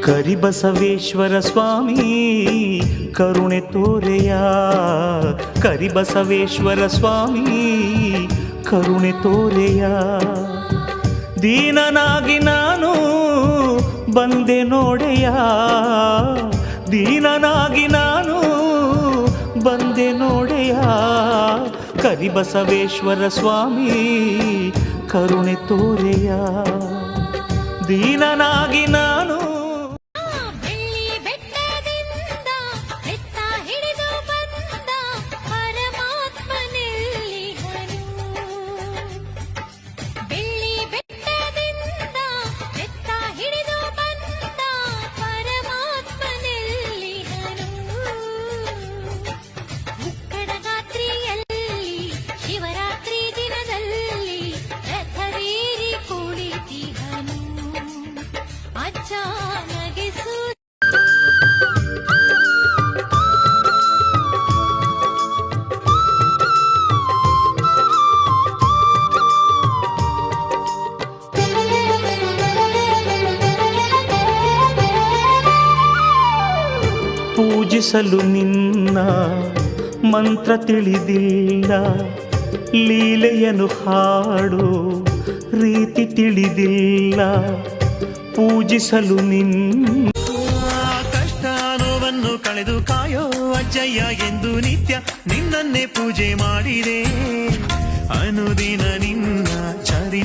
ಕರಿಬಸವೇಶ್ವರ ಸ್ವಾಮಿ ಕರುಣೆ ತೋರೆಯ, ಕರಿಬಸವೇಶ್ವರ ಸ್ವಾಮಿ ಕರುಣೆ ತೋರೆಯ. ದೀನನಾಗಿ ನಾನು ಬಂದೆ ನೋಡೆಯ, ದೀನನಾಗಿ ನಾನು ಬಂದೆ ನೋಡೆಯ. ಕರಿಬಸವೇಶ್ವರ ಸ್ವಾಮಿ ಕರುಣೆ ತೋರೆಯ. ದೀನನಾಗಿ ನಾನು ಪೂಜಿಸಲು ನಿನ್ನ ಮಂತ್ರ ತಿಳಿದಿಲ್ಲ, ಲೀಲೆಯನ್ನು ಹಾಡು ರೀತಿ ತಿಳಿದಿಲ್ಲ. ಪೂಜಿಸಲು ನಿನ್ನ ಕಷ್ಟ ನೋವನ್ನು ಕಳೆದು ಕಾಯೋ ಅಜ್ಜಯ್ಯ ಎಂದು ನಿತ್ಯ ನಿನ್ನನ್ನೇ ಪೂಜೆ ಮಾಡಿದೆ. ಅನುದಿನ ನಿನ್ನ ಚರಿ